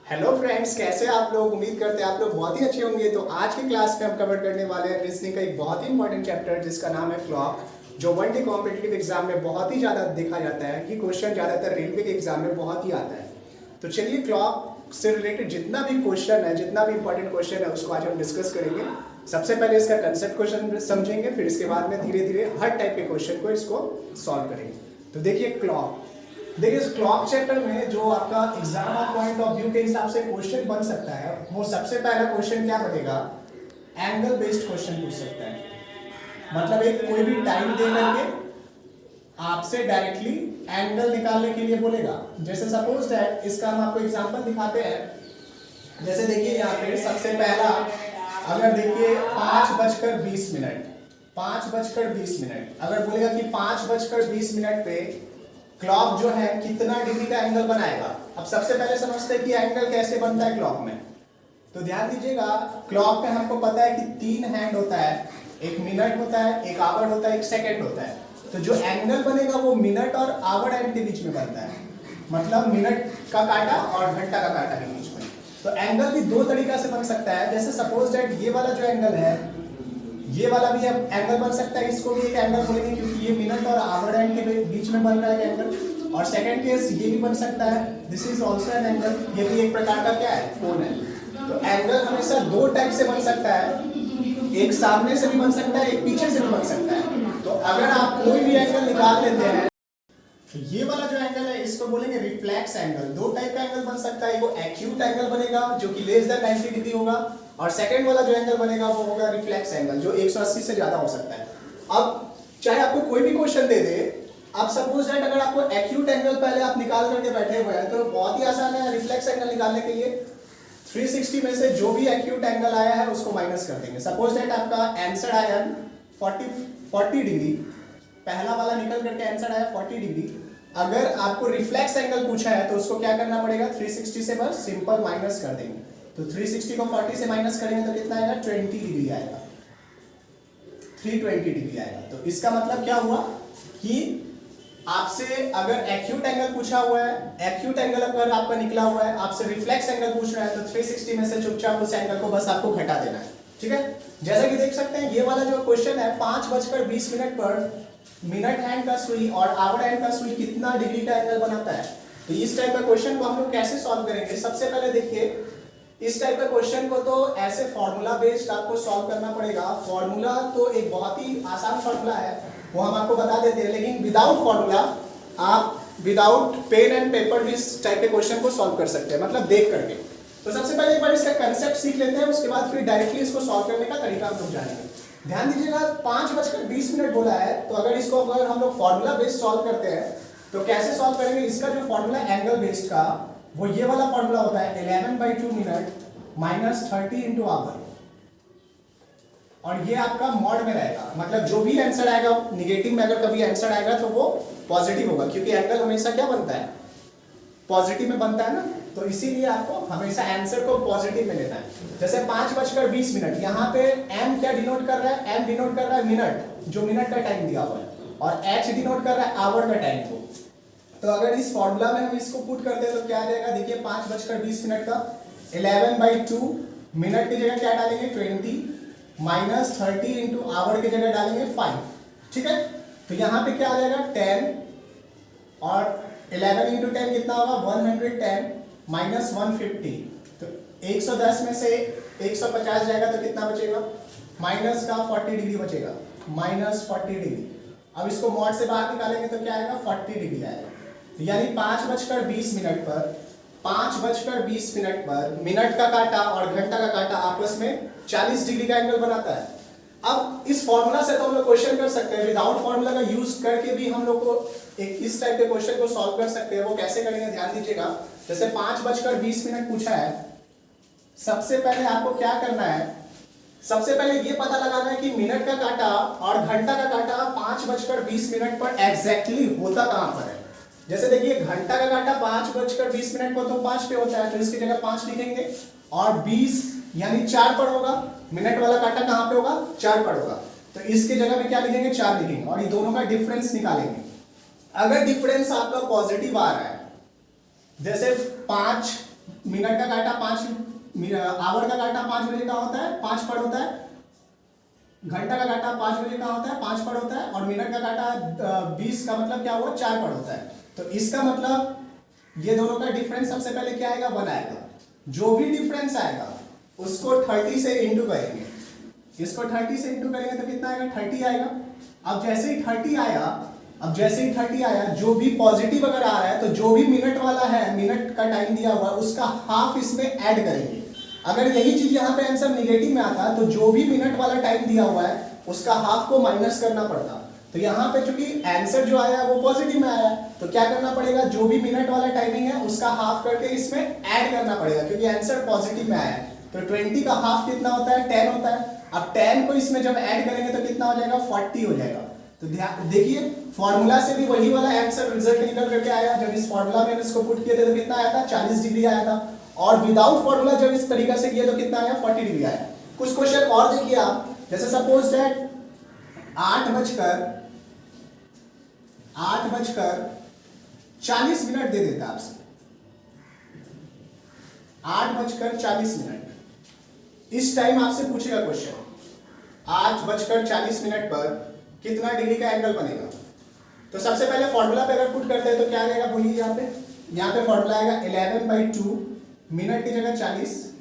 Hello friends, कैसे आप लोग। उम्मीद करते हैं आप लोग बहुत ही अच्छे होंगे। तो आज की क्लास में हम कवर करने वाले हैं रीजनिंग का एक बहुत ही इंपॉर्टेंट चैप्टर जिसका नाम है क्लॉक, जो वन डे कॉम्पिटिटिव एग्जाम में बहुत ही ज़्यादा देखा जाता है। ये क्वेश्चन ज़्यादातर रेलवे के एग्जाम में बहुत ही आता है। तो चलिए, क्लॉक से रिलेटेड जितना भी क्वेश्चन है, जितना भी इंपॉर्टेंट क्वेश्चन है, उसको आज हम डिस्कस करेंगे। सबसे पहले इसका कंसेप्ट क्वेश्चन समझेंगे, फिर इसके बाद में धीरे धीरे हर टाइप के क्वेश्चन को इसको सॉल्व करेंगे। तो देखिए क्लॉक, देखिए इस क्लॉक चैप्टर में जो आपका एग्जाम पॉइंट ऑफ व्यू के हिसाब से क्वेश्चन बन सकता है, वो सबसे पहला क्वेश्चन क्या बनेगा, एंगल बेस्ड क्वेश्चन पूछ सकता है। मतलब एक कोई भी टाइम दे करके आपसे डायरेक्टली एंगल निकालने के लिए बोलेगा। जैसे सपोज दैट इसका हम आपको एग्जांपल दिखाते हैं। जैसे देखिए यहाँ पे सबसे पहला, अगर देखिए 5:20, 5:20 अगर बोलेगा कि 5:20 पे क्लॉक जो है कितना डिग्री का एंगल बनाएगा। अब सबसे पहले समझते हैं कि एंगल कैसे बनता है क्लॉक में। तो ध्यान दीजिएगा, क्लॉक में हमको पता है कि 3 हैंड होता है, एक मिनट होता है, एक आवर होता है, एक सेकंड होता है। तो जो एंगल बनेगा वो मिनट और आवर एंड के बीच में बनता है, मतलब मिनट का काटा और घंटा का काटा के बीच में। तो एंगल भी दो तरीका से बन सकता है। जैसे सपोज दैट ये वाला जो एंगल है, ये वाला भी एंगल बन सकता है, इसको भी एक एंगल बोलेंगे क्योंकि ये मिनट और आवर एंड के बीच में बन रहा है एंगल। और सेकंड केस ये भी बन सकता है, this is also an angle, ये भी एक प्रकार का क्या है, कोण है। तो एंगल हमेशा दो टाइप से बन सकता है, एक सामने से भी बन सकता है, एक पीछे से भी बन सकता है। तो अगर आप कोई भी एंगल निकाल लेते हैं, तो ये वाला जो एंगल है इसको बोलेंगे रिफ्लेक्स एंगल। दो टाइप का एंगल बन सकता है, वो एक्यूट एंगल बनेगा जो कि लेस देन 90 डिग्री होगा, और सेकंड वाला जो एंगल बनेगा वो होगा रिफ्लेक्स एंगल, जो 180 से ज्यादा हो सकता है। अब चाहे आपको कोई भी क्वेश्चन दे दे, अब सपोज दैट अगर आपको एक्यूट एंगल पहले आप निकाल करके बैठे हुए हैं, तो बहुत ही आसान है रिफ्लेक्स एंगल निकालने के लिए। 360 में से जो भी एक्यूट एंगल आया है उसको माइनस कर देंगे। सपोज दैट आपका आंसर आया 40 डिग्री, पहला वाला निकल करके आंसर आया 40 डिग्री। अगर आपको रिफ्लेक्स एंगल पूछा है तो उसको क्या करना पड़ेगा, 360 से बस सिंपल माइनस कर देंगे। तो 360 को 40 से माइनस करेंगे तो कितना आएगा, 20 डिग्री आएगा, 320 डिग्री आएगा। तो इसका मतलब क्या हुआ कि आपसे अगर एक्यूट एंगल पूछा हुआ है, एक्यूट एंगल अगर आपका निकला हुआ है, आपसे रिफ्लेक्स एंगल पूछ रहा है, तो 360 में से चुपचाप उस एंगल को बस आपको घटा देना है। ठीक है, जैसा कि देख सकते हैं ये वाला जो क्वेश्चन है, 5:20 पर मिनट हैंड का सुई और आवर हैंड का सुई कितना डिग्री का एंगल बनाता है। तो इस टाइप का क्वेश्चन को हम लोग कैसे सॉल्व करेंगे। सबसे पहले देखिए, इस टाइप का क्वेश्चन को तो ऐसे फॉर्मूला बेस्ड आपको सॉल्व करना पड़ेगा। फॉर्मूला तो एक बहुत ही आसान फॉर्मूला है, वो हम आपको बता देते हैं, लेकिन विदाउट फॉर्मूला आप विदाउट पेन एंड पेपर भी इस टाइप के क्वेश्चन को सॉल्व कर सकते हैं, मतलब देख करके। तो सबसे पहले एक बार इसका कंसेप्ट सीख लेते हैं, उसके बाद फिर डायरेक्टली इसको सॉल्व करने का तरीका हम लोग जानेंगे। ध्यान दीजिएगा, 5:20 बोला है, तो अगर इसको अगर हम लोग फॉर्मूला बेस्ड सॉल्व करते हैं तो कैसे सॉल्व करेंगे। इसका जो फॉर्मूला एंगल बेस्ड का, वो ये वाला फॉर्मूला होता है 11/2 मिनट माइनस 30 इंटू आवर, और ये आपका मॉड में रहेगा, मतलब जो भी आंसर आएगा निगेटिव में, अगर कभी आंसर आएगा तो वो पॉजिटिव होगा, क्योंकि एंगल हमेशा क्या बनता है, पॉजिटिव में बनता है ना। तो इसीलिए आपको हमेशा आंसर को पॉजिटिव में लेना है। जैसे 5:20, यहाँ पे m क्या डिनोट कर रहा है, m डिनोट कर रहा है मिनट, जो मिनट का टाइम दिया हुआ है, और h डिनोट कर रहा है आवर का टाइम को। तो अगर इस फॉर्मूला में हम इसको पुट करते हैं तो क्या आ जाएगा, देखिए 5:20 का 11/2 मिनट की जगह क्या डालेंगे 20 माइनस 30 इंटू आवर की जगह डालेंगे 5। ठीक है, तो यहाँ पे क्या आ जाएगा 10, और 11 इंटू 10 कितना होगा 110 माइनस 150। तो 110 में से 150 जाएगा तो कितना बचेगा, माइनस का 40 डिग्री बचेगा, माइनस 40 डिग्री। अब इसको मॉड से बाहर निकालेंगे तो क्या आएगा 40 डिग्री आएगा। तो यानी 5:20 पर 5:20 पर मिनट का काटा और घंटा का काटा आपस में 40 डिग्री का एंगल बनाता है। अब इस फॉर्मूला से तो हम लोग क्वेश्चन कर सकते हैं, विदाउट फॉर्मूला का यूज करके भी हम लोग को एक इस टाइप के क्वेश्चन को सॉल्व कर सकते हैं। वो कैसे करेंगे, ध्यान दीजिएगा। जैसे 5:20 पूछा है, सबसे पहले आपको क्या करना है, सबसे पहले ये पता लगाना है कि मिनट का काटा और घंटा का काटा 5:20 पर एग्जैक्टली होता कहां पर है। जैसे देखिए घंटा का काटा 5:20 पर तो 5 पे होता है, तो इसकी जगह 5 लिखेंगे, और 20 यानी 4 पर होगा। मिनट वाला काटा कहां पे होगा, 4 पर होगा, तो इसकी जगह में क्या लिखेंगे 4 लिखेंगे, और ये दोनों का डिफरेंस निकालेंगे। अगर डिफरेंस आपका पॉजिटिव आ रहा है, जैसे 5 मिनट का काटा 5, आवर का काटा 5 बजे का होता है, 5 पढ़ होता है, घंटा का काटा 5 बजे का होता है, 5 पढ़ होता है, और मिनट का काटा 20 का मतलब क्या हुआ, 4 पढ़ होता है। तो इसका मतलब ये दोनों का डिफरेंस सबसे पहले क्या आएगा, 1 आएगा। जो भी डिफरेंस आएगा उसको 30 से इंटू करेंगे, इसको 30 से इंटू करेंगे तो कितना आएगा, 30 आएगा। अब जैसे ही 30 आया, जो भी पॉजिटिव अगर आ रहा है तो जो भी मिनट वाला है, मिनट का टाइम दिया हुआ है, उसका हाफ इसमें ऐड करेंगे। अगर यही चीज यहाँ पे आंसर निगेटिव में आता तो जो भी मिनट वाला टाइम दिया हुआ है उसका हाफ को माइनस करना पड़ता। तो यहाँ पे चूंकि आंसर जो आया वो पॉजिटिव में आया तो क्या करना पड़ेगा, जो भी मिनट वाला टाइमिंग है उसका हाफ करके इसमें ऐड करना पड़ेगा, क्योंकि आंसर पॉजिटिव में आया। तो 20 का हाफ कितना होता है, 10 होता है। अब 10 को इसमें जब ऐड करेंगे तो कितना हो जाएगा, 40 हो जाएगा। तो देखिए फॉर्मूला से भी वही वाला आंसर रिजल्ट निकल करके आया। जब इस फॉर्मूला में इसको पुट किए थे तो कितना आया था, 40 डिग्री आया था, और विदाउट फॉर्मूला जब इस तरीका से किया तो कितना आया, 40 डिग्री आया। कुछ क्वेश्चन और देखिए आप, जैसे सपोज दैट 8:40 दे देता आपसे, 8:40 इस टाइम आपसे पूछेगा क्वेश्चन 8:40 पर कितना डिग्री का एंगल बनेगा। तो सबसे पहले फॉर्मूला पे अगर पुट करते हैं तो क्या आएगा, बोलिए यहाँ पे फॉर्मूला आएगा 11/2 मिनट की जगह 40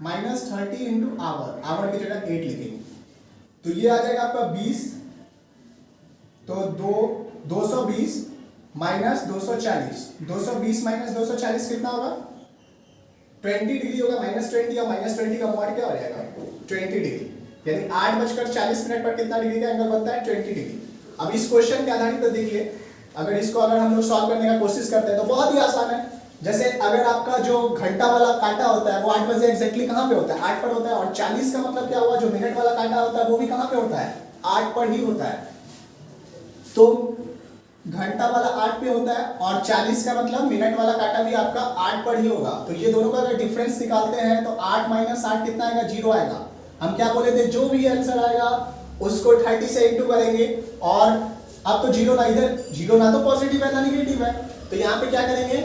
माइनस 30 इंटू आवर की जगह 8 लिखेंगे तो ये आ जाएगा आपका 20। तो 220 माइनस 240, 220 माइनस 240 कितना होगा, 20 डिग्री होगा, -20 और -20 का मॉड क्या हो जाएगा, 20 डिग्री। यानी 8:40 पर कितना डिग्री का एंगल बनता है, 20 डिग्री। अब इस क्वेश्चन के आधारित तो देखिए, अगर हम लोग सॉल्व करने का कोशिश करते हैं तो बहुत ही आसान है। जैसे अगर आपका जो घंटा वाला काटा होता है वो 8 बजे एग्जैक्टली कहाँ पे होता है, 8 पर होता है, और 40 का मतलब क्या हुआ, जो मिनट वाला काटा होता है वो भी कहाँ पे होता है, 8 पर ही होता है। तो घंटा वाला 8 पे होता है और 40 का मतलब मिनट वाला काटा भी आपका 8 पर ही होगा। तो ये दोनों का अगर डिफरेंस निकालते हैं तो 8 माइनस 8 कितना आएगा, 0 आएगा। हम क्या बोले थे, जो भी आंसर आएगा उसको 30 से इंटू करेंगे, और अब तो 0 ना, इधर 0 ना तो पॉजिटिव है ना निगेटिव है, तो यहाँ पे क्या करेंगे,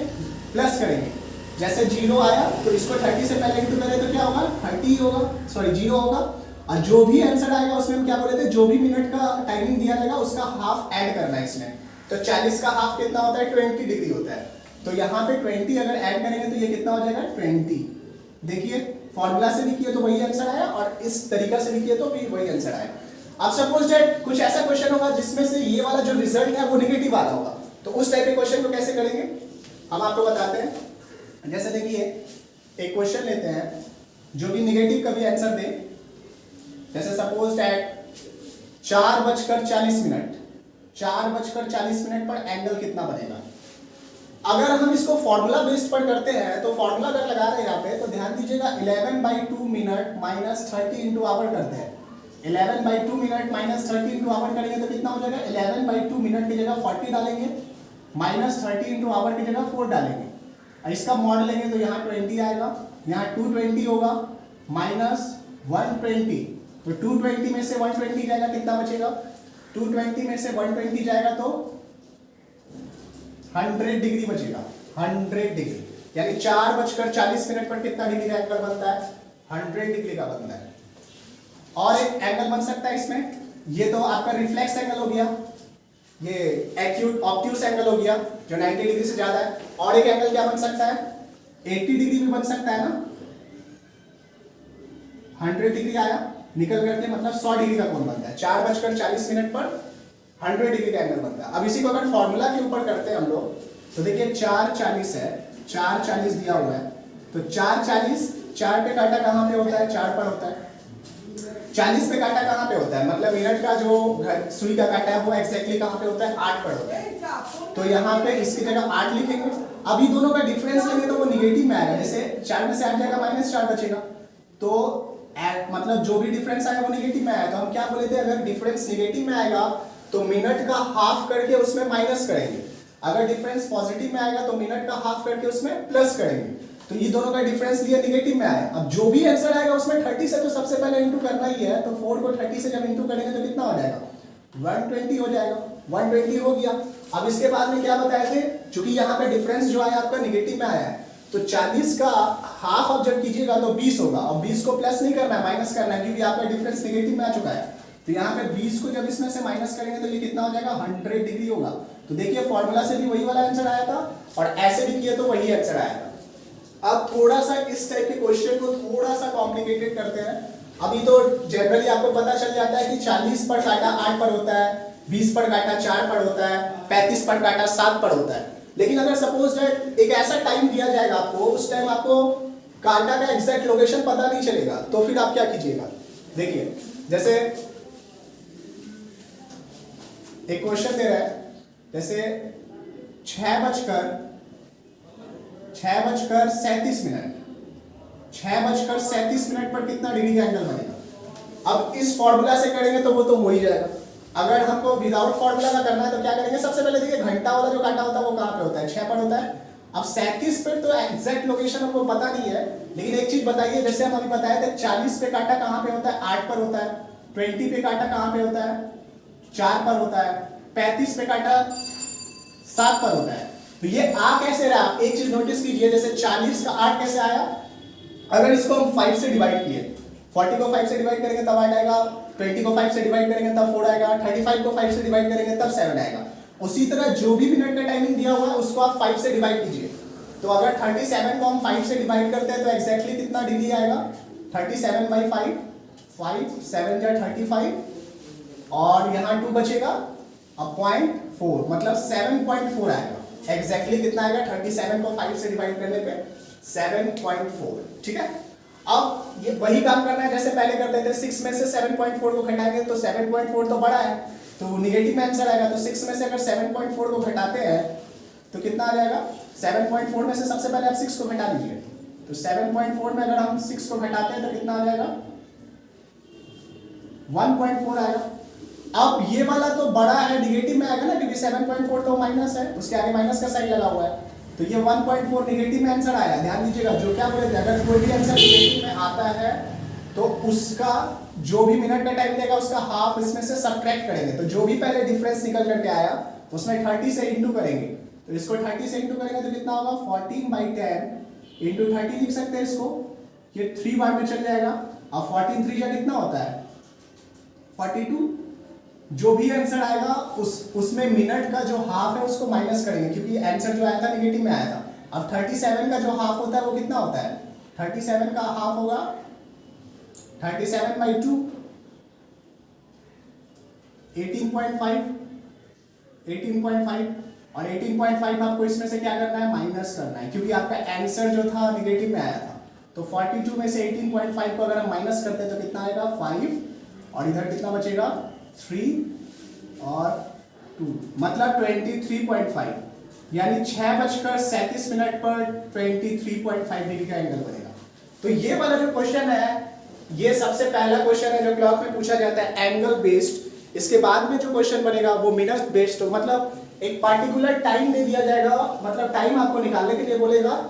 प्लस करेंगे। जैसे 0 आया तो इसको 30 से पहले इंटू करें तो क्या होगा, 30 होगा, सॉरी 0 होगा। और जो भी आंसर आएगा उसमें हम क्या बोले थे, जो भी मिनट का टाइमिंग दिया जाएगा उसका हाफ ऐड करना है इसमें। तो 40 का हाफ कितना होता है, 20 डिग्री होता है। तो यहाँ पे 20 अगर ऐड करेंगे तो ये कितना हो जाएगा, 20। देखिए फॉर्मूला से लिखिए तो वही आंसर आया, और इस तरीका से लिखिए तो भी वही आंसर आया। अब सपोज दैट कुछ ऐसा क्वेश्चन होगा जिसमें से ये वाला जो रिजल्ट है वो निगेटिव आ रहा होगा, तो उस टाइप के क्वेश्चन को कैसे करेंगे हम आपको बताते हैं। जैसे देखिए एक क्वेश्चन लेते हैं जो भी निगेटिव का भी आंसर दे। जैसे सपोज दैट 4:40 पर एंगल कितना बनेगा। अगर हम इसको फॉर्मूला बेस्ड पर करते हैं तो फॉर्मूला अगर लगा रहे हैं यहाँ पे तो ध्यान दीजिएगा 11/2 मिनट माइनस 30 इंटू आवर करते हैं। 11/2 मिनट माइनस 30 इंटू आवर करेंगे तो कितना हो जाएगा, 11/2 मिनट की जगह 40 डालेंगे, माइनस 30 इंटू आवर की जगह 4 डालेंगे, और इसका मॉड लेंगे तो यहाँ 20 आएगा, यहाँ 220 होगा, माइनस 120। तो 220 में से 120 जाएगा, कितना बचेगा, 220 में से 120 जाएगा तो 100 डिग्री बचेगा, 100 डिग्री। यानी 4:40 पर कितना डिग्री का एंगल बनता है, 100 डिग्री का बनता है। और एक एंगल बन सकता है इसमें, ये तो आपका रिफ्लेक्स एंगल हो गया, ये एक्यूट ऑब्ट्यूस एंगल हो गया जो 90 डिग्री से ज्यादा है। और एक एंगल क्या बन सकता है, 80 डिग्री भी बन सकता है ना, 100 डिग्री आया निकल करके, मतलब 100 डिग्री का कोण बनता है। 4:40 पर 100 डिग्री का एंगल बनता है। अब इसी को अगर फॉर्मूला के ऊपर करते हैं हम लोग तो देखिए 4:40 है, 4:40 दिया हुआ है, तो 4:40, 4 पे काटा कहाँ पे होता है, 4 पर होता है। 40 पे काटा कहाँ पे होता है, मतलब मिनट का जो सुई का काटा है वो एक्जैक्टली कहाँ पे होता है, 8 पर होता है। तो यहाँ पे इसकी जगह 8 लिखेंगे। अभी दोनों का डिफरेंस लेंगे तो वो निगेटिव में आएगा, जैसे 4 में से 8 जाएगा, -4 बचेगा। तो मतलब जो भी डिफरेंस आएगा वो निगेटिव में आएगा। तो हम क्या बोले थे, अगर डिफरेंस निगेटिव में आएगा तो मिनट का हाफ करके उसमें माइनस करेंगे, अगर डिफरेंस पॉजिटिव में आएगा तो मिनट का हाफ करके उसमें प्लस करेंगे। तो ये दोनों का डिफरेंस लिया, निगेटिव में आया। अब जो भी आंसर आएगा उसमें 30 से तो सबसे पहले इंटू करना ही है, तो 4 को 30 से जब इंटू करेंगे तो कितना हो जाएगा, 120 हो जाएगा, 120 हो गया। अब इसके बाद में क्या बताए थे, चूंकि यहाँ पे डिफरेंस जो आया आपका निगेटिव में आया है तो 40 का हाफ आप जब कीजिएगा तो 20 होगा, और 20 को प्लस नहीं करना है, माइनस करना है, क्योंकि आपका डिफरेंस नेगेटिव में आ चुका है। तो यहाँ पे 20 को जब इसमें से माइनस करेंगे तो ये कितना हो जाएगा, 100 डिग्री होगा। तो देखिए फॉर्मूला से भी वही वाला आंसर आया था, और ऐसे भी किए तो वही आंसर आया था। अब थोड़ा सा इस टाइप के क्वेश्चन को थोड़ा सा कॉम्प्लिकेटेड करते हैं। अभी तो जनरली आपको पता चल जाता है कि 40 पर काटा 8 पर होता है, 20 पर काटा 4 पर होता है, 35 पर काटा 7 पर होता है। लेकिन अगर सपोज दैट एक ऐसा टाइम दिया जाएगा आपको, उस टाइम आपको काटा का एग्जैक्ट लोकेशन पता नहीं चलेगा, तो फिर आप क्या कीजिएगा। देखिए जैसे एक क्वेश्चन दे रहा है, जैसे 6:37 पर कितना डिग्री का एंगल बनेगा। अब इस फॉर्मूला से करेंगे तो वो तो हो ही जाएगा। अगर हमको विदाउट फॉर्मूला का करना है तो क्या करेंगे, सबसे पहले देखिए घंटा वाला जो काटा होता है वो कहाँ पे होता है, 6 पर होता है। अब 37 पे तो एग्जैक्ट लोकेशन हमको पता नहीं है, लेकिन एक चीज बताइए, जैसे हम अभी बताए थे 40 पे काटा कहाँ पे होता है, 8 पर होता है। 20 पे काटा कहाँ पे होता है, 4 पर होता है। 35 पे काटा 7 पर होता है। तो ये आ कैसे रहा, आप एक चीज नोटिस कीजिए, जैसे 40 का 8 कैसे आया, अगर इसको हम 5 से डिवाइड किए, 40 को 5 से डिवाइड करेंगे तब 8 आएगा, 20 को 5 से डिवाइड करेंगे तब 4 आएगा, 35 को 5 से डिवाइड करेंगे तब 7 आएगा। उसी तरह जो भी मिनट का टाइमिंग दिया हुआ है उसको आप 5 से डिवाइड कीजिए। तो अगर 37 को हम 5 से डिवाइड करते हैं तो एग्जैक्टली कितना डिग्री आएगा, 37/5, 5 7 जा 35, और यहाँ 2 बचेगा, अब 0.4 मतलब 7.4 आएगा। एग्जैक्टली कितना आएगा, 37 को 5 से डिवाइड करने पे 7.4। ठीक है, अब ये वही काम करना है जैसे पहले करते थे। 6 में से 7.4 को घटाएंगे तो 7.4 तो बड़ा है, तो नेगेटिव में आंसर आएगा। तो 6 में से अगर 7.4 को घटाते हैं तो कितना आ जाएगा, 7.4 में से सबसे पहले आप 6 को घटा दीजिए। तो 7.4 में अगर हम 6 को घटाते हैं तो कितना आ जाएगा, 1.4 आएगा। अब ये वाला तो बड़ा है, नेगेटिव में आएगा ना, क्योंकि 7.4 तो माइनस है, उसके आगे माइनस का साइन लगा हुआ है। तो ये 1.4 नेगेटिव में आंसर आया। ध्यान दीजिएगा, जो क्या बोले थे, अगर कोई भी आंसर नेगेटिव में आता है तो उसका जो भी मिनट का टाइम देगा उसका हाफ इसमें से सब्ट्रैक्ट करेंगे। तो जो भी पहले डिफरेंस निकल करके आया उसमें 30 से इंटू करेंगे। तो इसको 30 से इंटू करेंगे तो कितना होगा, 14/10 इंटू 30 लिख सकते हैं इसको, ये 3 बार में चल जाएगा। अब 14 3 जा कितना होता है, 42। जो भी आंसर आएगा उसमें मिनट का जो हाफ है उसको माइनस करेंगे, क्योंकि आंसर जो आया था नेगेटिव में आया था। अब 37 का जो हाफ होता है वो कितना होता है, 37 का हाफ होगा 37/2, 18.5 और 18.5 आपको इसमें से क्या करना है, माइनस करना है, क्योंकि आपका आंसर जो था नेगेटिव में आया था। तो 42 में से 18.5 को अगर हम माइनस करते हैं तो कितना आएगा, 5, और इधर कितना बचेगा, 3 और 2, मतलब 23.5, यानी 6:37 पर 23.5 डिग्री का एंगल बनेगा। तो ये वाला जो क्वेश्चन है, ये सबसे पहला क्वेश्चन है जो क्लॉक में पूछा जाता है, एंगल बेस्ड। इसके बाद में जो क्वेश्चन बनेगा वो मिनट बेस्ड हो, मतलब एक पार्टिकुलर टाइम दे दिया जाएगा, मतलब टाइम आपको निकालने के लिए बोलेगा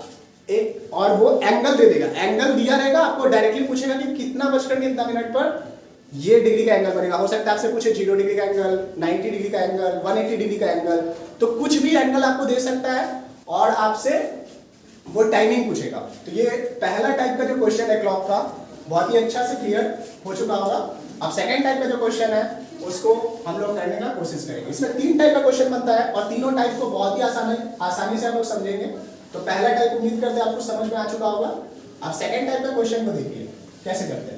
एक, और वो एंगल दे देगा। एंगल दिया रहेगा, आपको डायरेक्टली पूछेगा कि कितना बजकर कितना मिनट पर ये डिग्री का एंगल बनेगा। हो सकता है आपसे पूछे 0 डिग्री का एंगल, 90 डिग्री का एंगल, 180 डिग्री का एंगल, तो कुछ भी एंगल आपको दे सकता है और आपसे वो टाइमिंग पूछेगा। तो ये पहला टाइप का जो क्वेश्चन है क्लॉक का, बहुत ही अच्छा से क्लियर हो चुका होगा। अब सेकंड टाइप का जो क्वेश्चन है उसको हम लोग करने का कोशिश करेंगे। इसमें 3 टाइप का क्वेश्चन बनता है और तीनों टाइप को बहुत ही आसानी से हम लोग समझेंगे। तो पहला टाइप उम्मीद करते हैं आपको समझ में आ चुका होगा। अब सेकंड टाइप का क्वेश्चन को देखिए कैसे करते हैं।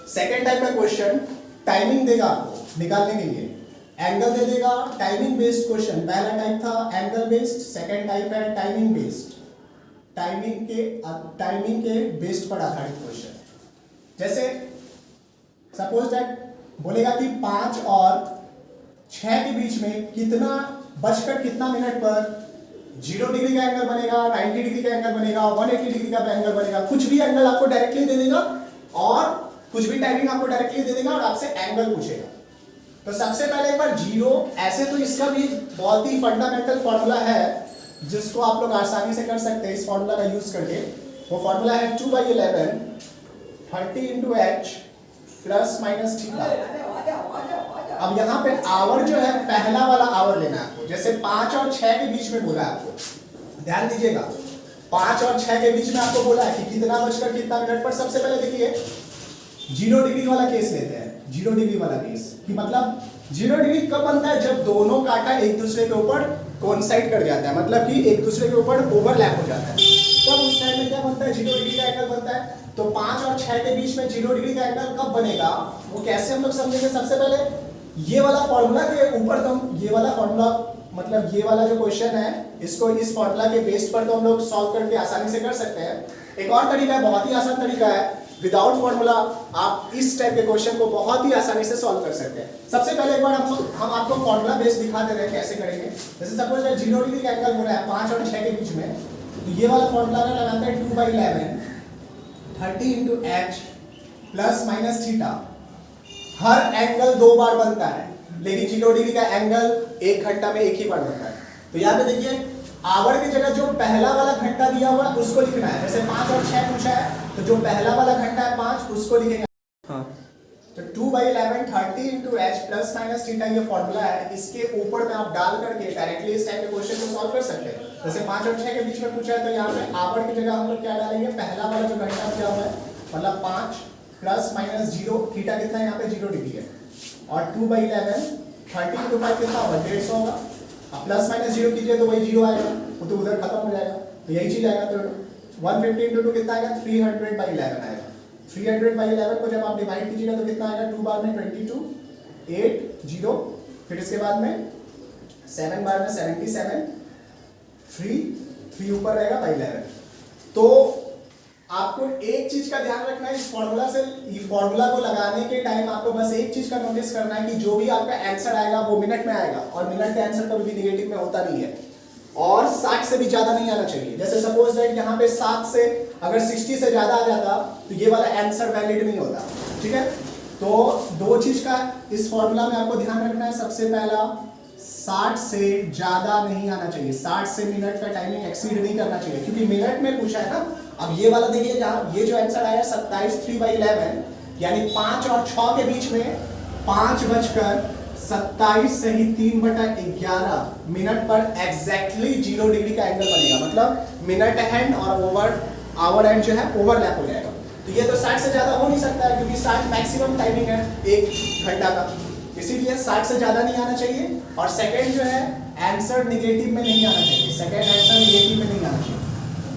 सेकंड टाइप का क्वेश्चन टाइमिंग देगा आपको निकालने के लिए, एंगल दे देगा, टाइमिंग बेस्ड क्वेश्चन। पहला टाइप था एंगल बेस्ड, सेकंड टाइप है टाइमिंग बेस्ड, टाइमिंग के बेस्ड पर आधारित क्वेश्चन। जैसे सपोज दैट बोलेगा कि 5 और 6 के बीच में कितना बजकर कितना मिनट पर 0 डिग्री का एंगल बनेगा, 90 डिग्री का एंगल बनेगा, 180 डिग्री का एंगल बनेगा। कुछ भी एंगल आपको डायरेक्टली दे देगा और कुछ भी टाइमिंग आपको डायरेक्टली दे देगा और आपसे एंगल पूछेगा। तो सबसे पहले एक बार 0, ऐसे तो इसका भी बहुत ही फंडामेंटल फॉर्मूला है जिसको आप लोग आसानी से कर सकते हैं इस फॉर्मूला का यूज करके। वो फॉर्मूला है 2/11 30 × h ± थीटा। अब यहाँ पे आवर जो है पहला वाला आवर लेना है आपको, जैसे 5 और 6 के बीच में बोला है आपको, ध्यान दीजिएगा 5 और 6 के बीच में आपको बोला है कि कितना बजकर कितना मिनट पर। सबसे पहले देखिए 0 डिग्री वाला केस लेते हैं, 0 डिग्री वाला केस कि मतलब 0 डिग्री कब बनता है, जब दोनों कांटा एक दूसरे के ऊपर कोइंसाइड कर जाता है, मतलब कि एक दूसरे के ऊपर ओवरलैप हो जाता है, तब उस टाइम में क्या बनता है 0 डिग्री का एंगल बनता है। तो 5 और 6 के बीच में 0 डिग्री का एंगल कब बनेगा, वो कैसे हम लोग समझेंगे। सबसे पहले ये वाला फॉर्मूला के ऊपर तो ये वाला फॉर्मूला मतलब ये वाला जो क्वेश्चन है इसको इस फॉर्मूला के बेस पर तो हम लोग सॉल्व करके आसानी से कर सकते हैं। एक और तरीका है, बहुत ही आसान तरीका है, विदाउट फॉर्मूला आप इस टाइप के क्वेश्चन को बहुत ही आसानी से सॉल्व कर सकते हैं। सबसे पहले एक बार हम आपको फॉर्मूला बेस दिखा दे रहे हैं कैसे करेंगे। जैसे सपोज 0 डिग्री का एंगल हो रहा है 5 और 6 के बीच में, तो ये वाला फॉर्मूला लगाते हैं 2/11 30 into h plus minus theta. हर एंगल 2 बार बनता है, लेकिन 0 डिग्री का एंगल 1 घंटा में एक ही बार बनता है। तो यहाँ पे देखिए आवर की जगह जो पहला वाला घंटा दिया हुआ है उसको लिखना है। जैसे 5 और 6 पूछा है तो जो पहला वाला घंटा है 5 उसको लिखेंगे। हाँ, तो 2/11 30 into h plus minus theta ये फॉर्मूला है, इसके ऊपर में आप डाल करके डायरेक्टली इस टाइप के क्वेश्चन को सॉल्व कर सकते हैं। जैसे 5 और 6 के बीच में पूछा है तो यहाँ पे आवर की जगह हम लोग क्या डालेंगे, पहला वाला जो घंटा दिया हुआ है मतलब 5 प्लस माइनस 0, थीटा कितना है यहाँ पे 0 डिग्री है, और 2/11 30 into 5 कितना होगा 150 होगा। अब प्लस माइनस 0 कीजिए तो वही 0 आएगा, वो तो उधर खत्म हो जाएगा, तो यही चीज आएगा। तो 150 into 2 कितना आएगा 300/11 आएगा। 300/11 को जब आप डिवाइड कीजिएगा तो कितना आएगा, 2 बार में 22 8 0, फिर इसके बाद में 7 बार में 77 3 ऊपर रहेगा बाई 11। तो आपको एक चीज का ध्यान रखना है, इस फॉर्मूला से फॉर्मूला को लगाने के टाइम आपको बस एक चीज का नोटिस करना है कि जो भी आपका आंसर आएगा वो मिनट में आएगा, और मिनट का आंसर कभी भी निगेटिव में होता नहीं है, और 60 से भी ज्यादा नहीं आना चाहिए। जैसे सपोज दैट यहाँ पे 7 से अगर 60 से ज्यादा आ जाता तो ये वाला आंसर वैलिड नहीं होता, ठीक है। तो दो चीज का इस फॉर्मूला में आपको ध्यान रखना है। सबसे पहला 60 से ज्यादा नहीं आना चाहिए, 60 से मिनट का टाइमिंग एक्सीड नहीं करना चाहिए, क्योंकि मिनट में पूछा है ना। अब ये वाला देखिए, जहां ये जो आंसर आया 27 3/11, यानी 5 और 6 के बीच में 5:27 सही 3/11 मिनट पर एग्जैक्टली 0 डिग्री का एंगल बनेगा, मतलब मिनट हैंड और आवर हैंड जो है ओवरलैप हो जाएगा। तो ये तो 60 से ज्यादा हो नहीं सकता है, क्योंकि 60 मैक्सिमम टाइमिंग है 1 घंटा का, इसीलिए 60 से ज्यादा नहीं आना चाहिए। और सेकंड जो है आंसर निगेटिव में नहीं आना चाहिए, सेकंड आंसर निगेटिव में नहीं आना चाहिए,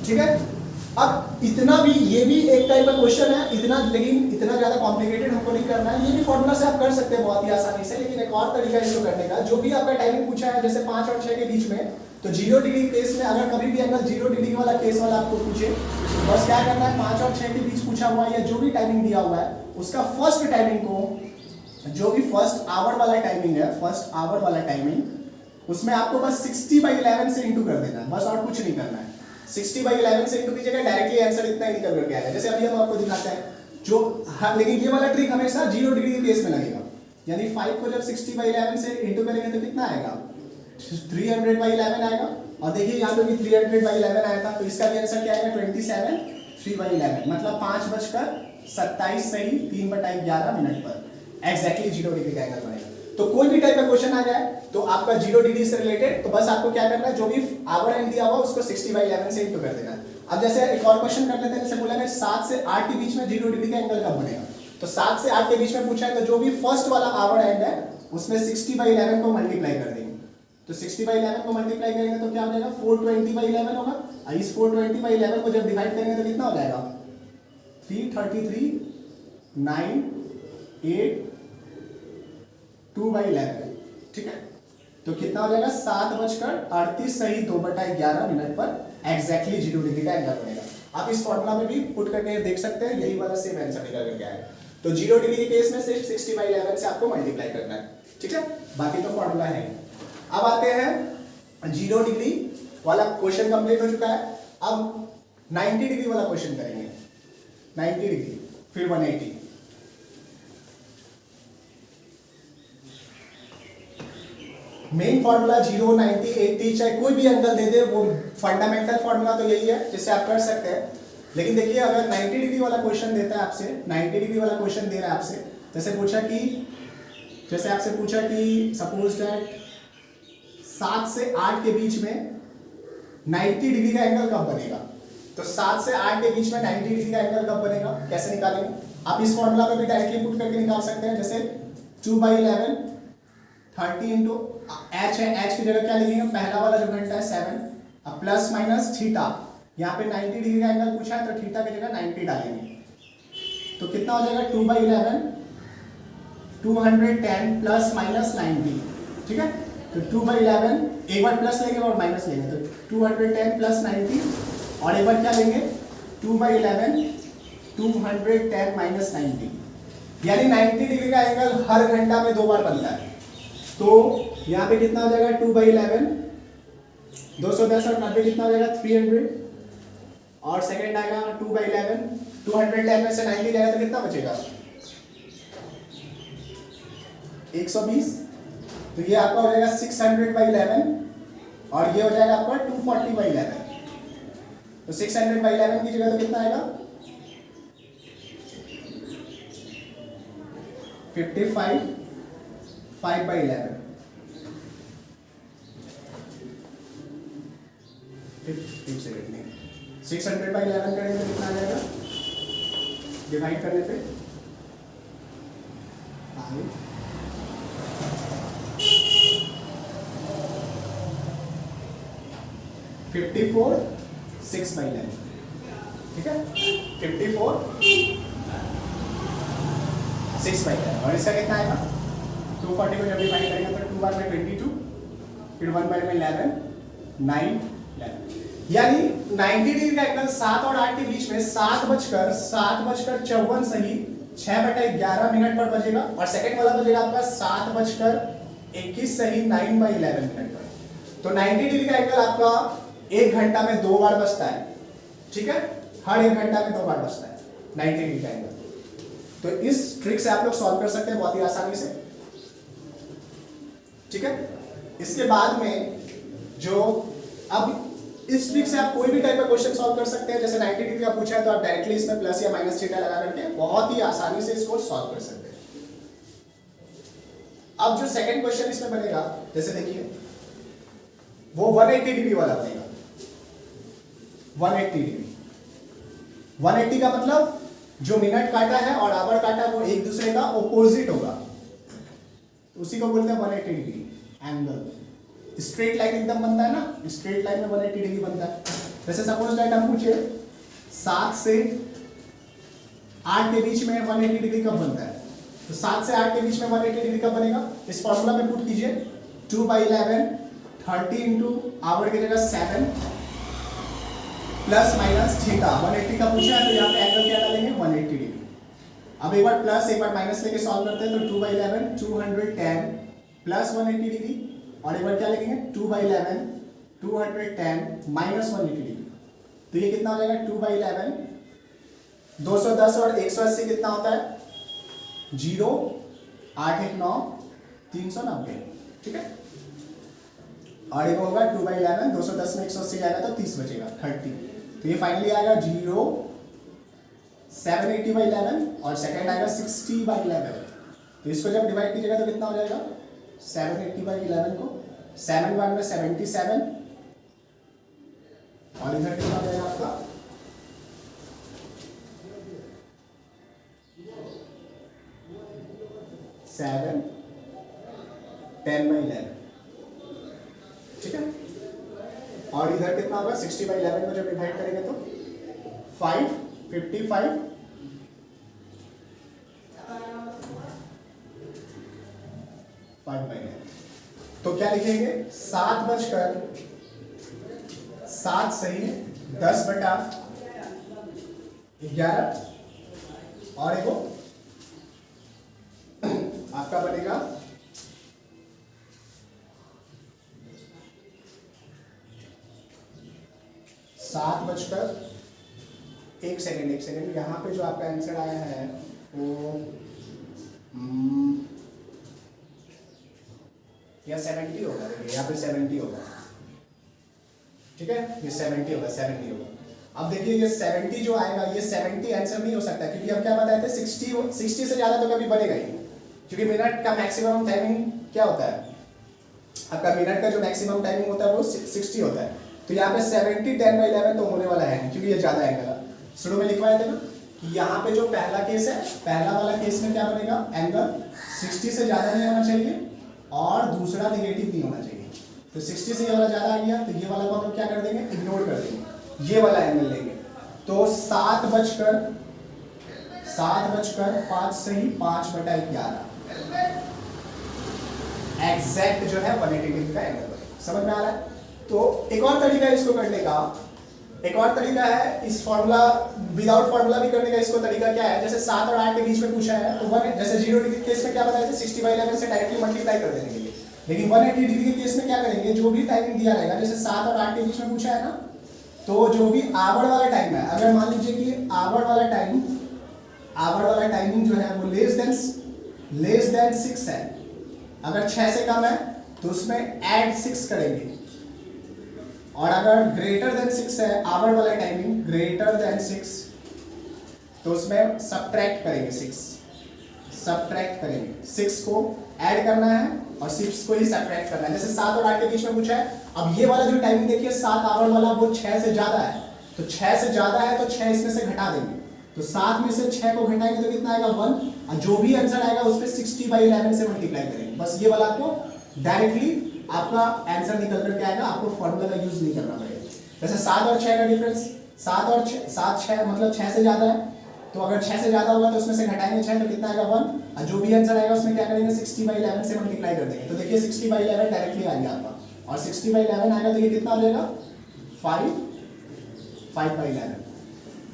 ठीक है। अब इतना भी, ये भी एक टाइप का क्वेश्चन है इतना, लेकिन इतना ज्यादा कॉम्प्लिकेटेड हमको नहीं करना है, ये भी फॉर्मूला से आप कर सकते हैं बहुत ही आसानी से। लेकिन एक और तरीका है इसको करने का, जो भी आपका टाइमिंग पूछा है जैसे 5 और 6 के बीच में, तो 0 डिग्री केस में अगर कभी भी एंगल 0 डिग्री वाला केस वाला आपको पूछे, बस क्या करना है 5 और 6 के बीच पूछा हुआ है या जो भी टाइमिंग दिया हुआ है उसका फर्स्ट टाइमिंग को, जो भी फर्स्ट आवर वाला टाइमिंग है, फर्स्ट आवर वाला टाइमिंग, उसमें आपको बस 60/11 से इंटू कर देना है, बस और कुछ नहीं करना है। 60/11 से इंटू कीजिएगा, डायरेक्टली आंसर इतना ही निकल करके आएगा। जैसे अभी हम आपको दिखाते हैं जो, लेकिन ये वाला ट्रिक हमेशा 0 डिग्री के केस में लगेगा, यानी 5 को जब 60/11 से इंटू करेंगे तो कितना आएगा 300/11 आएगा। और देखिए यहाँ पे भी 300/11 आया था, तो इसका भी आंसर क्या आएगा 27 3/11, मतलब 5:27 सही 3/11 मिनट पर एग्जैक्टली 0 डिग्री का एंगल बनेगा। तो कोई भी टाइप का क्वेश्चन आ जाए तो आपका 0 डिग्री से रिलेटेड, तो बस आपको क्या करना है, जो भी आवर एंड दिया हुआ उसको 60/11 से इंटू कर देना है। अब जैसे एक और क्वेश्चन कर लेते हैं, जैसे बोला है 7 से 8 के बीच में 0 डिग्री का एंगल कब बनेगा। तो 7 से 8 के बीच में पूछा है, तो जो भी फर्स्ट वाला आवर एंड है उसमें 60/11 को मल्टीप्लाई कर देंगे। तो 60/11 को मल्टीप्लाई करेंगे तो क्या हो जाएगा 420/11 होगा, और इस 420/11 को जब डिवाइड करेंगे तो कितना हो जाएगा 333 9 8 2/11, ठीक है। तो कितना हो जाएगा 7:38 सही 2/11 मिनट पर एग्जैक्टली 0 डिग्री का एंगल बनेगा। आप इस फॉर्मूला में भी पुट करके देख सकते हैं, यही वाला सेम आंसर निकल करके आएगा। तो 0 डिग्री के केस में सिर्फ 60/11 से आपको मल्टीप्लाई करना है, ठीक है, बाकी तो फॉर्मूला है। अब आते हैं 0 डिग्री वाला क्वेश्चन कंप्लीट हो चुका है, अब 90 डिग्री वाला क्वेश्चन करेंगे। 90 डिग्री फिर 180। मेन फॉर्मूला 0 90 80 चाहे कोई भी एंगल दे दे, वो फंडामेंटल फॉर्मूला तो यही है जिससे आप कर सकते हैं। लेकिन देखिए अगर 90 डिग्री वाला क्वेश्चन देता है आपसे, 90 डिग्री वाला क्वेश्चन दे रहा है आपसे, जैसे पूछा कि जैसे आपसे पूछा कि सपोज दैट 7 से 8 के बीच में 90 डिग्री का एंगल कब बनेगा, तो 7 से 8 के बीच में 90 डिग्री का एंगल कब बनेगा, कैसे निकालेंगे? आप इस फॉर्मूला में भी डायरेक्टली पुट करके निकाल सकते हैं। जैसे 2/11 30 इंटू एच है, एच की जगह क्या लिखेंगे, पहला वाला जो घंटा है 7, अब प्लस माइनस थीटा, यहाँ पे 90 डिग्री का एंगल पूछा है तो थीटा की जगह 90 डालेंगे, तो कितना हो जाएगा 2/11 210 प्लस माइनस 90, ठीक है। तो 2/11 एक बार प्लस लेंगे और माइनस लेंगे, तो 210 प्लस 90 और एक बार क्या लेंगे 2/11 210 माइनस 90, यानी 90 डिग्री का एंगल हर घंटा में 2 बार बनता है। तो यहाँ पे कितना हो जाएगा 2/11 210 और 90 कितना हो जाएगा 300, और सेकंड आएगा 2/11 210 में से 90 जाएगा तो कितना बचेगा 120, तो ये आपका हो जाएगा 600/11 और ये हो जाएगा आपका 240/11, तो 600/11 की जगह तो कितना आएगा 55 5/11, 600/11 करेंगे तो कितना आ जाएगा, डिवाइड करने पे 54 6/11, ठीक है 54 6/11, और इसका कितना आएगा 240 को जब डिवाइड करेंगे तो 2 बार में 22, फिर 1 बार में 11 9 11, यानी 90 डिग्री का एंगल 7 और 8 के बीच में 7:54 सही 6/11 मिनट पर बजेगा, और सेकंड वाला बजेगा आपका 7:21 सही 9/11 मिनट पर। तो 90 डिग्री का एंगल आपका 1 घंटा में 2 बार बजता है, ठीक है, हर 1 घंटा में 2 बार बजता है 90 डिग्री का एंगल। तो इस ट्रिक से आप लोग सॉल्व कर सकते हैं बहुत ही आसानी से, ठीक है। इसके बाद में जो अब इस ट्रिक से आप कोई भी टाइप का क्वेश्चन सॉल्व कर सकते हैं। जैसे 90 डिग्री का पूछा है तो आप डायरेक्टली इसमें प्लस या माइनस थीटा लगा करके बहुत ही आसानी से इसको सॉल्व कर सकते हैं। अब जो सेकंड क्वेश्चन इसमें बनेगा, जैसे देखिए वो 180 डिग्री वाला बनेगा, 180 डिग्री। 180 का मतलब जो मिनट काटा है और आवर काटा वो एक दूसरे का ऑपोजिट होगा, उसी को बोलते हैं 180 डिग्री एंगल। स्ट्रेट लाइन एकदम बनता है ना, स्ट्रेट लाइन में 180 डिग्री बनता है। जैसे सपोज दैट हम पूछे 7 से 8 के बीच में 180 डिग्री कब बनता है, तो 7 से 8 के बीच में 180 डिग्री कब बनेगा, इस फॉर्मूला में पुट कीजिए 2/11 30 इंटू आवर की जगह 7 प्लस माइनस थीटा। 180 का पूछा है तो यहाँ पे एंगल क्या डालेंगे 180 डिग्री। अब एक बार प्लस एक बार माइनस लेके सॉल्व करते हैं, तो 2/11 210 प्लस 180 डिग्री, और एक बार क्या लिखेंगे 2/11 210 माइनस 180 डिग्री। तो ये कितना हो जाएगा 2/11 210 और 180 कितना होता है 0 8 1 9 390, ठीक है। और एक होगा 2/11 210 में 180 जाएगा तो 30 बचेगा 30, तो ये फाइनली आएगा 0 780/11 और सेकंड आएगा 60/11। तो इसको जब डिवाइड कीजिएगा तो कितना हो जाएगा 780/11 को 7 बार में 77, और इधर कितना हो जाएगा आपका 7 10/11, ठीक है। और इधर कितना होगा 60/11 को जब डिवाइड करेंगे तो 5 55 5/11। तो क्या लिखेंगे 7 सही 10/11, और एक आपका बनेगा 7:01। यहाँ पे जो आपका आंसर आया है वो या 70 होगा, देखिए यहाँ पे 70 होगा, ठीक है, ये 70 होगा 70 होगा। अब देखिए ये 70 जो आएगा, ये 70 आंसर नहीं हो सकता, क्योंकि हम क्या बताए थे 60 से ज़्यादा तो कभी बनेगा ही, क्योंकि मिनट का मैक्सिमम टाइमिंग क्या होता है, आपका मिनट का जो मैक्सिमम टाइमिंग होता है वो 60 होता है। तो यहाँ पे 70 10/11 तो होने वाला है क्योंकि ये ज़्यादा एंगल है। शुरू में लिखवाए थे ना कि यहाँ पे जो पहला केस है, पहला वाला केस में क्या बनेगा, एंगल 60 से ज़्यादा नहीं होना चाहिए और दूसरा नेगेटिव नहीं होना चाहिए। तो 60 से ये वाला ज़्यादा आ गया तो ये वाला को हम लोग क्या कर देंगे, इग्नोर कर देंगे, ये वाला एंगल लेंगे। तो 7:05 एग्जैक्ट जो है 180 डिग्री का एंगल बनेगा। समझ में आ रहा है। तो एक और तरीका है इसको करने का, एक और तरीका है इस फॉर्मूला विदाउट फॉर्मूला भी करने का। इसको तरीका क्या है, जैसे 7 और 8 के बीच में पूछा है तो जैसे 0 डिग्री केस में क्या बताया था, 60/11 से डायरेक्टली मल्टीप्लाई कर देने के लिए। लेकिन 180 डिग्री के केस में क्या करेंगे, जो भी टाइमिंग दिया रहेगा, जैसे 7 और 8 के बीच में पूछा है ना, तो जो भी आवर वाला टाइम है, अगर मान लीजिए कि आवर वाला टाइमिंग जो है वो लेस देन 6 है, अगर 6 से कम है तो उसमें ऐड 6 करेंगे, और अगर ग्रेटर देन 6 है आवर वाला टाइमिंग, ग्रेटर देन 6, तो उसमें सब्ट्रैक्ट करेंगे 6 को ऐड करना है और 6 को ही सब्ट्रैक्ट करना है। जैसे 7 और 8 के बीच में पूछा है। अब ये वाला जो टाइमिंग देखिए 7 आवर वाला वो 6 से ज्यादा है, तो 6 से ज्यादा है तो 6 इसमें से घटा देंगे, तो 7 में से 6 को घटाएंगे तो कितना आएगा 1, और जो भी आंसर आएगा उस पर 60/11 से मल्टीप्लाई करेंगे। बस ये वाला आपको डायरेक्टली आपका आंसर निकल करके आएगा, आपको फॉर्मूला का यूज नहीं करना पड़ेगा। जैसे 7 और 6 का डिफरेंस, 7 6 मतलब 6 से ज्यादा है, तो अगर 6 से ज्यादा होगा तो उसमें से घटाएंगे 6 तो कितना आएगा 1, और जो भी आंसर आएगा उसमें क्या करेंगे 60/11 से मल्टीप्लाई कर देंगे। तो देखिए 60/11 डायरेक्टली आ गया आपका, और 60/11 आएगा तो ये कितना हो जाएगा 5/11,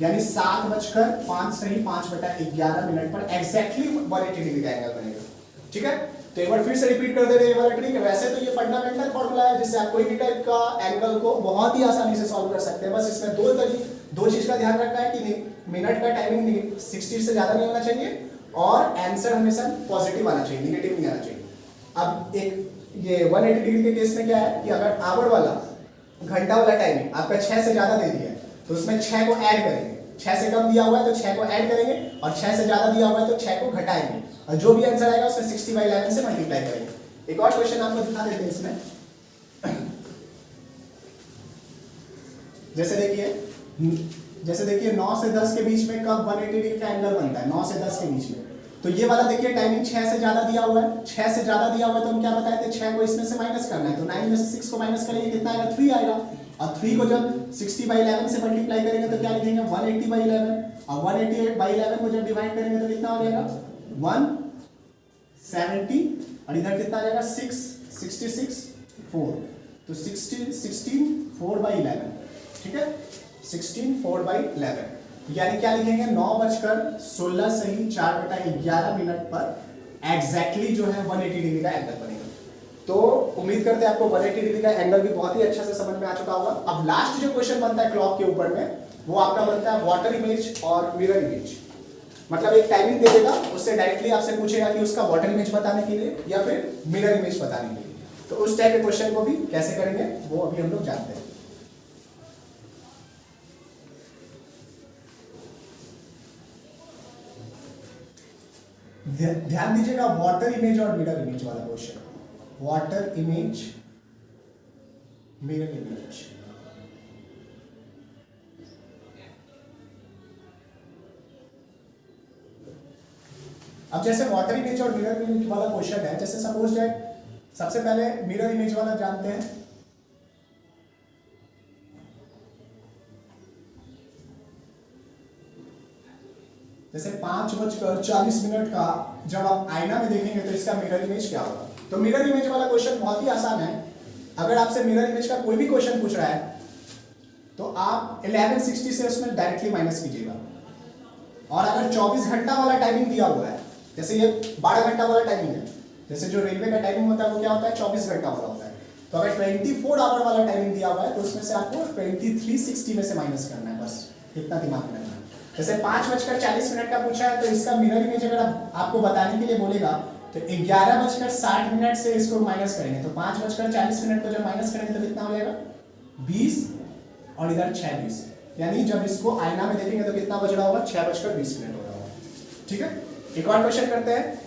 यानी 7:05 पर एग्जैक्टली 180 डिग्री का एंगल बनेगा। ठीक है, तो एक बार फिर से रिपीट कर दे रहे हैं ये वाला ट्रिक। वैसे तो ये फंडामेंटल फॉर्मूला है जिससे आप कोई भी टाइप का एंगल को बहुत ही आसानी से सॉल्व कर सकते हैं। बस इसमें दो चीज का ध्यान रखना है कि मिनट का टाइमिंग 60 से ज्यादा नहीं होना चाहिए और आंसर हमेशा पॉजिटिव आना चाहिए, नेगेटिव नहीं आना चाहिए। अब एक ये 180 डिग्री के केस में क्या है कि अगर आवर वाला घंटा वाला टाइमिंग आपका 6 से ज्यादा दे दिया है तो उसमें 6 को ऐड करेंगे, 6 से कम दिया हुआ है तो 6 को ऐड करेंगे, और 6 से ज्यादा दिया हुआ है तो 6 को घटाएंगे, और जो भी आंसर आएगा उसमें 60/11 से मल्टीप्लाई करेंगे। एक और क्वेश्चन आपको दिखा देते हैं इसमें। जैसे देखिए 9 से 10 के बीच में कब 180 डिग्री का एंगल बनता है, 9 से 10 के बीच में। तो ये वाला देखिए टाइमिंग 6 से ज्यादा दिया हुआ है, 6 से ज्यादा दिया हुआ है तो हम क्या बताए थे 6 को इसमें से माइनस करना है, तो 9 में से 6 को माइनस करेंगे कितना आएगा 3 आएगा, और 3 को जब 60/11 से मल्टीप्लाई करेंगे तो क्या लिखेंगे 180/11, और 180/11 को जब डिवाइड करेंगे तो कितना हो जाएगा 170, और इधर कितना आ जाएगा 66 4, तो 16 4/11। ठीक है, 16 4/11, यानी क्या लिखेंगे 9:16 सही 4/11 पर एग्जैक्टली जो है 180 डिग्री का एंगल बनेगा। तो उम्मीद करते हैं आपको 180 डिग्री का एंगल भी बहुत ही अच्छा से समझ में आ चुका होगा। अब लास्ट जो क्वेश्चन बनता है क्लॉक के ऊपर में, वो आपका बनता है वाटर इमेज और मिरर इमेज। मतलब एक टाइमिंग दे देगा, उससे डायरेक्टली आपसे पूछेगा कि उसका वाटर इमेज बताने के लिए या फिर मिरर इमेज बताने के लिए। तो उस टाइप के क्वेश्चन को भी कैसे करेंगे वो अभी हम लोग जानते हैं। ध्यान दीजिएगा वाटर इमेज और मिरर इमेज वाला question, water image mirror image. अब जैसे वाटर इमेज और मिरर इमेज वाला क्वेश्चन है, जैसे सपोज दैट सबसे पहले मिरर इमेज वाला जानते हैं। जैसे 5:40 का जब आप आईना में देखेंगे तो इसका मिरर इमेज क्या होगा। तो मिरर इमेज वाला क्वेश्चन बहुत ही आसान है। अगर आपसे मिरर इमेज का कोई भी क्वेश्चन पूछ रहा है तो आप 1160 से उसमें डायरेक्टली माइनस कीजिएगा, और अगर 24 घंटा वाला टाइमिंग दिया हुआ है, जैसे ये 12 घंटा वाला टाइमिंग है, जैसे जो रेलवे का टाइमिंग होता है वो क्या होता है 24 घंटा वाला होता है, तो अगर 24 आवर वाला टाइमिंग दिया हुआ है तो उसमें से आपको 2360 में से माइनस करना है, बस इतना दिमाग में रखना है। जैसे 5:40 का पूछा है तो इसका मिरर इमेज अगर आपको बताने के लिए बोलेगा तो 11:60 से इसको माइनस करेंगे, तो 5:40 को जब माइनस करेंगे तो कितना हो जाएगा 20, और इधर 6:20, यानी जब इसको आईना में देखेंगे तो कितना बज रहा होगा 6:20 हो रहा होगा। ठीक है, एक और क्वेश्चन करते हैं।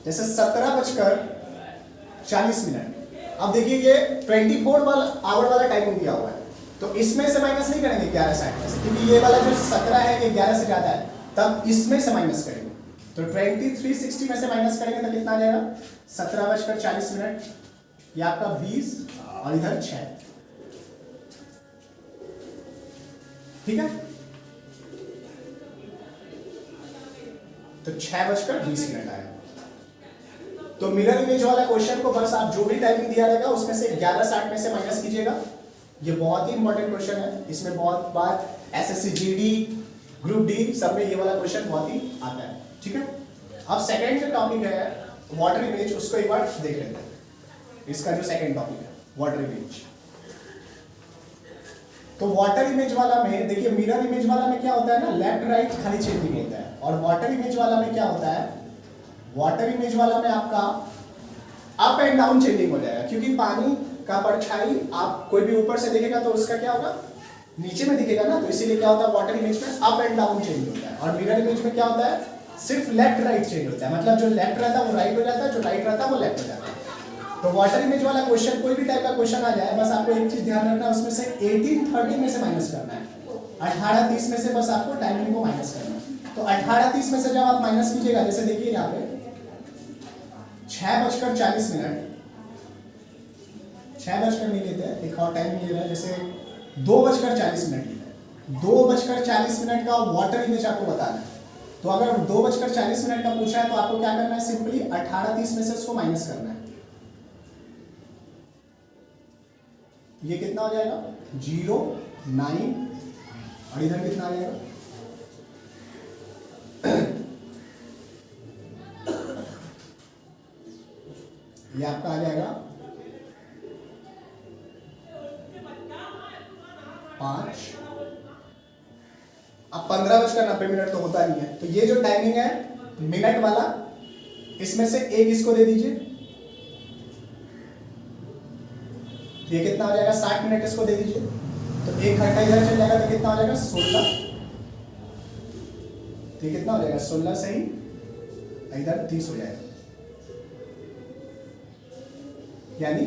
जैसे 17:40। अब देखिए ये 24 वाला आवर वाला टाइमिंग दिया हुआ है, तो इसमें से माइनस नहीं करेंगे 11:60 में से, क्योंकि ये वाला जो 17 है ये 11 से ज्यादा है, तब इसमें से माइनस करेंगे। तो 23:60 में से माइनस करेंगे तो कितना आ जाएगा? 17:40। ये आपका 20 और इधर 6। ठीक है, तो 6:20 आया। तो मिरर इमेज वाला क्वेश्चन को बस आप जो भी टाइमिंग दिया रहेगा उसमें से 11:60 में से माइनस कीजिएगा। ये बहुत ही इंपॉर्टेंट क्वेश्चन है, इसमें बहुत बार एसएससी जीडी ग्रुप डी सब में ये वाला क्वेश्चन बहुत ही आता है। ठीक है, अब सेकंड जो टॉपिक है वाटर इमेज, उसको एक बार देख लेते हैं। इसका जो सेकंड टॉपिक है वाटर इमेज, तो वाटर इमेज वाला में देखिए, मिरर इमेज वाला में क्या होता है ना, लेफ्ट राइट खाली चेंजिंग होता है, और वाटर इमेज वाला में क्या होता है, वाटर इमेज वाला में आपका अप एंड डाउन चेंजिंग हो जाएगा, क्योंकि पानी का परछाई आप कोई भी ऊपर से देखेगा तो उसका क्या होगा, नीचे में दिखेगा ना, तो इसीलिए क्या होता है वाटर इमेज में अप एंड डाउन चेंज होता है। और मिरर इमेज में क्या होता है, सिर्फ लेफ्ट राइट चेंज होता है, मतलब जो लेफ्ट रहता है वो राइट हो जाता है, जो राइट रहता है वो लेफ्ट हो जाता है। तो वाटर इमेज वाला क्वेश्चन, कोई भी टाइप का क्वेश्चन आ जाए, बस आपको एक चीज ध्यान रखना है, उसमें से 18:30 में से माइनस करना है, 18:30 में से बस आपको टाइमिंग को माइनस करना है। तो 18:30 में से जब आप माइनस कीजिएगा, जैसे देखिए यहाँ पे 6:40, 6 नहीं लेते हैं, एक और टाइमिंग ले रहा है, जैसे 2:40 लेते हैं। 2:40 का वाटर इमेज आपको बताना है। तो अगर 2:40 का पूछा है तो आपको क्या करना है, सिंपली 18:30 में से उसको माइनस करना है। ये कितना हो जाएगा, 0, 9, और इधर कितना आ जाएगा, ये आपका आ जाएगा 5। अब 15:90 तो होता नहीं है, तो ये जो टाइमिंग है मिनट वाला, इसमें से एक इसको दे दीजिए, ये कितना हो जाएगा, 60 मिनट इसको दे दीजिए, तो 1 घंटा इधर चल जाएगा, तो कितना हो जाएगा 16। तो ये कितना हो जाएगा 16 से ही इधर 30 हो जाएगा, यानी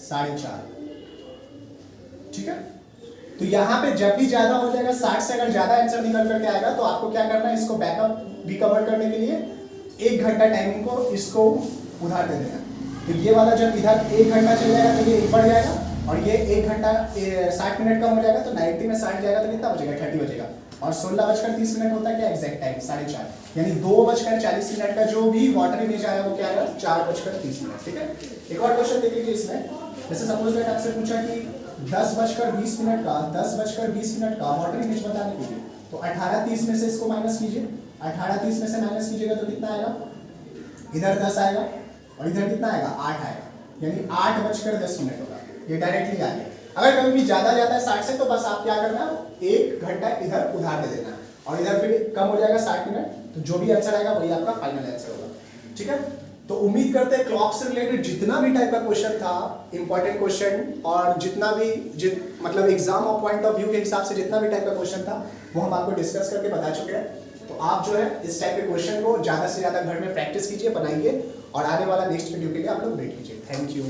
4:30। ठीक है, तो यहां पे जब भी ज्यादा हो जाएगा 60 से, अगर ज्यादा आंसर निकल करके आएगा तो आपको क्या करना है, इसको बैकअप रिकवर करने के लिए 1 घंटा टाइमिंग को इसको उधार दे देना। तो ये वाला जब इधर 1 घंटा चल जाएगा तो ये 1 बढ़ जाएगा, और ये 1 घंटा 60 मिनट कम हो जाएगा, तो 90 में 60 जाएगा तो कितना बचेगा, 30 बचेगा। और 16:30 होता है क्या एग्जैक्ट टाइम, 4:30, यानी 2:40 का जो भी वाटर इमेज आया वो क्या आएगा, 4:30। ठीक है, एक और क्वेश्चन देख लीजिए इसमें, जैसे सपोज दैट आपसे पूछा कि 10:20 का वाटर इमेज बताने के लिए, तो 18:30 में से इसको माइनस कीजिए, 18:30 में से माइनस कीजिएगा तो कितना आएगा, इधर 10 आएगा, और इधर कितना आएगा, 8 आएगा, यानी 8:10 होगा। ये डायरेक्टली आ गया। अगर कभी भी ज्यादा जाता है 60 से, तो बस आप क्या करना, 1 घंटा इधर उधार दे देना, और इधर फिर कम हो जाएगा 60 मिनट, तो जो भी आंसर आएगा वही आपका फाइनल आंसर होगा। ठीक है, तो उम्मीद करते हैं क्लॉक से रिलेटेड जितना भी टाइप का क्वेश्चन था, इंपॉर्टेंट क्वेश्चन, और जितना भी मतलब exam of point of view के हिसाब से जितना भी टाइप का क्वेश्चन था वो हम आपको डिस्कस करके बता चुके हैं। तो आप जो है इस टाइप के क्वेश्चन को ज्यादा से ज्यादा घर में प्रैक्टिस कीजिए, बनाइए, और आने वाला नेक्स्ट वीडियो के लिए आप लोग वेट कीजिए। Thank you.